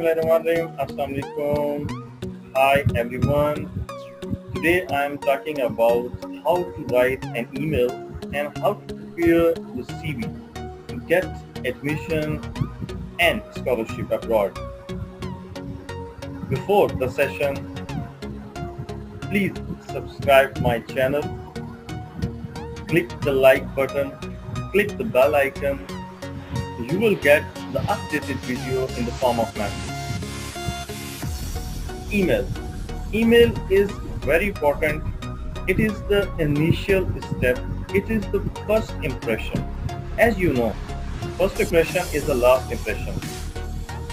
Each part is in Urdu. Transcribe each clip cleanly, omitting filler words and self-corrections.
Bismillahirrahmanirrahim. Assalamu alaikum. Hi everyone. Today I am talking about how to write an email and how to prepare the CV to get admission and scholarship abroad. Before the session, please subscribe my channel, click the like button, click the bell icon. You will get the updated video in the form of message. Email is very important. It is the initial step. It is the first impression. As you know, first impression is the last impression.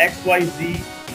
XYZ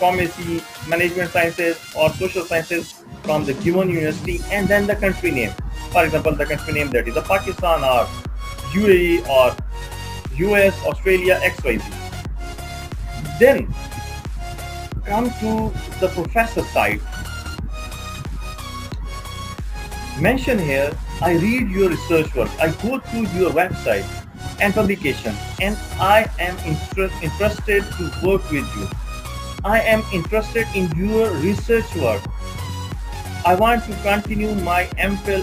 pharmacy, management sciences or social sciences from the given university, and then the country name. For example, the country name that is Pakistan or UAE or US, Australia, XYZ. Then come to the professor side. Mention here, I read your research work, I go through your website and publication, and I am interested to work with you. I am interested in your research work. I want to continue my MPhil,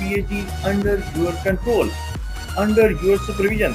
PhD under your control, under your supervision.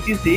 ETC।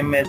MS,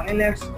IELTS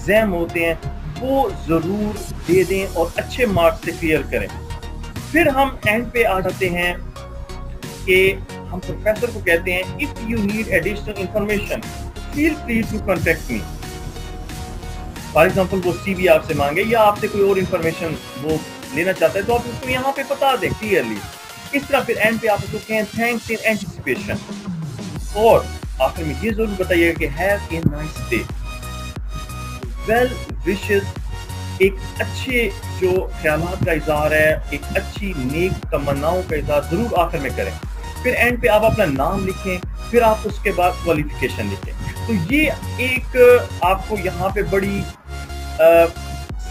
exam ہوتے ہیں وہ ضرور دے دیں اور اچھے مارکس سے کلیئر کریں. پھر ہم اینڈ پہ آ جاتے ہیں کہ ہم پروفیسر کو کہتے ہیں if you need additional information feel free to contact me. For example وہ سی وی آپ سے مانگے یا آپ سے کوئی اور انفارمیشن وہ لینا چاہتا ہے تو آپ اس کو یہاں پہ بتا دیں کلیئرلی. اس طرح پھر اینڈ پہ آپ اس کو کہیں تھینکس ان اینٹیسپیشن, اور آخر میں یہ ضرور بتائیے کہ have a nice day. Well wishes ایک اچھے جو خیالات کا اظہار ہے, ایک اچھی نیک تمناؤں کا اظہار ضرور آخر میں کریں. پھر اینڈ پہ آپ اپنا نام لکھیں, پھر آپ اس کے بعد کوالیفیکیشن لکھیں. تو یہ ایک آپ کو یہاں پہ بڑی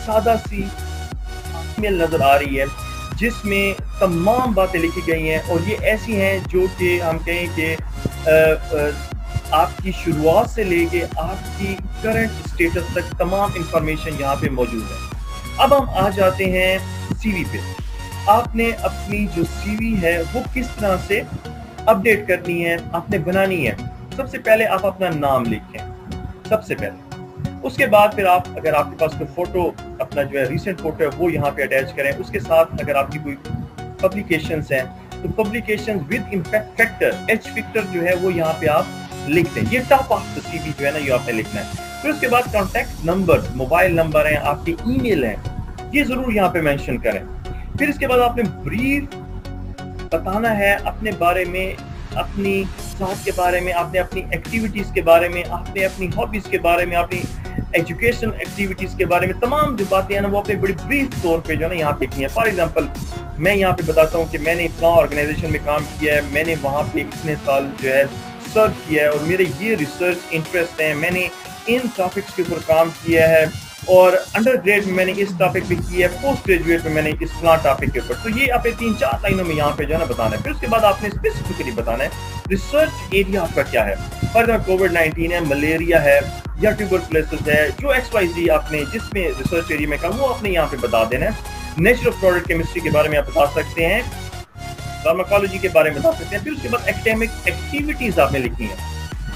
سادہ سی ای میل نظر آ رہی ہے جس میں تمام باتیں لکھی گئی ہیں, اور یہ ایسی ہیں جو کہ ہم کہیں کہ آپ کی شروعات سے لے کے آپ کی کرنٹ اسٹیٹس تک تمام انفارمیشن یہاں پہ موجود ہے. اب ہم آ جاتے ہیں سی وی پہ. آپ نے اپنی جو سی وی ہے وہ کس طرح سے اپڈیٹ کرنی ہے, آپ نے بنانی ہے. سب سے پہلے آپ اپنا نام لکھیں سب سے پہلے. اس کے بعد پھر آپ اگر آپ کے پاس کوئی فوٹو اپنا جو ہے ریسنٹ فوٹو ہے وہ یہاں پہ اٹیچ کریں. اس کے ساتھ اگر آپ کی کوئی پبلیکیشنز ہیں تو publications with impact factor H factor جو ہے وہ یہاں پہ آپ لکھ دیں. یہ ٹاپ آف دا سی وی جو ہے نا یہ آپ نے لکھنا ہے. پھر اس کے بعد کانٹیکٹ نمبر, موبائل نمبر ہیں, آپ کے ای میل ہیں, یہ ضرور یہاں پہ مینشن کریں. پھر اس کے بعد آپ نے بریف بتانا ہے اپنے بارے میں, اپنی ذات کے بارے میں, آپ نے اپنی ایکٹیویٹیز کے بارے میں, آپ نے اپنی ہابیز کے بارے میں, اپنی ایجوکیشن ایکٹیویٹیز کے بارے میں, تمام جو باتیں ہیں نا وہ اپنے بڑی بریف طور پہ جو ہے نا یہاں پہ لکھنی ہے. فار ایگزامپل میں یہاں پہ بتاتا ہوں کہ میں نے اتنا آرگنائزیشن میں کام کیا ہے, میں نے وہاں پہ اتنے سال جو ہے ریسرچ کیا ہے, اور میرے یہ ریسرچ انٹرسٹ ہیں, میں نے ان ٹاپکس کے اوپر کام کیا ہے, اور انڈر گریڈ میں نے اس ٹاپک پہ کیا ہے, پوسٹ گریجویٹ میں نے اس فلاں ٹاپک کے اوپر. تو یہ آپ نے 3-4 لائنوں میں یہاں پہ جو ہے نا بتانا ہے. پھر اس کے بعد آپ نے اسپیسیفکلی بتانا ہے ریسرچ ایریا آپ کا کیا ہے. فار ایگزامپل کووڈ-19 ہے, ملیریا ہے, یا ٹیوبرکلوسس ہے, جو XYZ آپ نے جس میں ریسرچ ایریا میں کام وہ آپ نے یہاں پہ بتا دینا ہے. نیچرل پروڈکٹ کیمسٹری کے بارے میں آپ بتا سکتے ہیں, فارماکالوجی کے بارے میں بتا سکتے ہیں. پھر اس کے بعد ایکیڈیمک ایکٹیویٹیز آپ نے لکھنی ہے.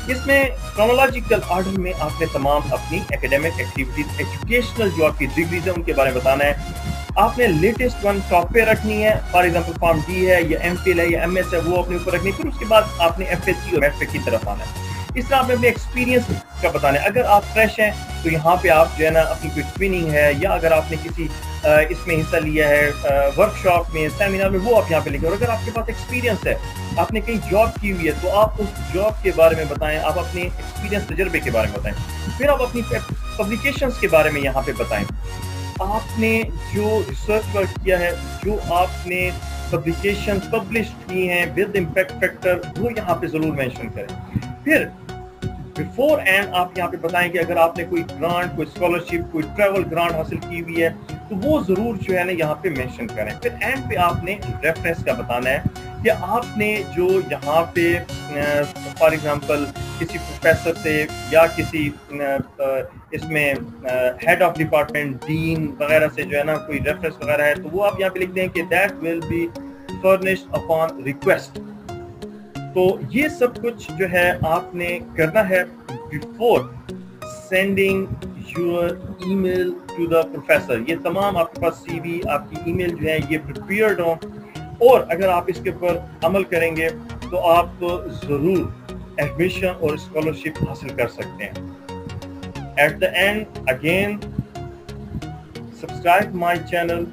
اس میں کرونالوجیکل آرڈر میں آپ نے تمام اپنی ایکیڈیمک ایکٹیویٹیز, ایجوکیشنل جو آپ کی ڈگریز ہیں ان کے بارے میں بتانا ہے. آپ نے لیٹسٹ ون ٹاپ پہ رکھنی ہے. فار ایگزامپل فارم ڈی ہے یا ایم فل ہے یا ایم ایس ہے, وہ اپنے اوپر رکھنی ہے. پھر اس کے بعد آپ نے ایف ایس سی اور ایف اے کی طرف آنا ہے. اس طرح آپ نے اپنے ایکسپیرینس کا بتانا ہے. اگر آپ فریش ہیں تو یہاں پہ آپ جو ہے نا اپنی کوئی ٹریننگ ہے, یا اگر آپ نے کسی اس میں حصہ لیا ہے ورک شاپ میں, سیمینار میں, وہ آپ یہاں پہ لکھیں. اور اگر آپ کے پاس ایکسپیرینس ہے, آپ نے کہیں جاب کی ہوئی ہے, تو آپ اس جاب کے بارے میں بتائیں, آپ اپنے ایکسپیرینس تجربے کے بارے میں بتائیں. پھر آپ اپنی پبلیکیشنز کے بارے میں یہاں پہ بتائیں. آپ نے جو ریسرچ ورک کیا ہے, جو آپ نے پبلیکیشن پبلش کی ہیں ود امپیکٹ فیکٹر, وہ یہاں پہ ضرور مینشن کریں. پھر بیفور اینڈ آپ یہاں پہ بتائیں کہ اگر آپ نے کوئی گرانٹ, کوئی اسکالرشپ, کوئی ٹریول گرانٹ حاصل کی ہوئی ہے تو وہ ضرور جو ہے نا یہاں پہ مینشن کریں. پھر اینڈ پہ آپ نے ریفرنس کا بتانا ہے کہ آپ نے جو یہاں پہ فار ایگزامپل کسی پروفیسر سے یا کسی اس میں ہیڈ آف ڈپارٹمنٹ, ڈین وغیرہ سے جو ہے نا کوئی ریفرنس وغیرہ ہے, تو وہ آپ یہاں پہ لکھ دیں کہ that will be furnished upon request. تو یہ سب کچھ جو ہے آپ نے کرنا ہے before sending your email to the professor. یہ تمام آپ کے پاس سی وی, آپ کی ای میل جو ہے یہ پریپیئرڈ ہوں, اور اگر آپ اس کے اوپر عمل کریں گے تو آپ ضرور ایڈمیشن اور اسکالرشپ حاصل کر سکتے ہیں. At the end again subscribe my channel.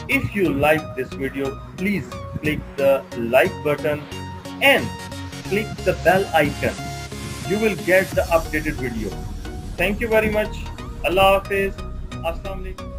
If you like this video, please click the like button and click the bell icon. You will get the updated video. Thank you very much. Allah Hafiz. Assalamu alaikum.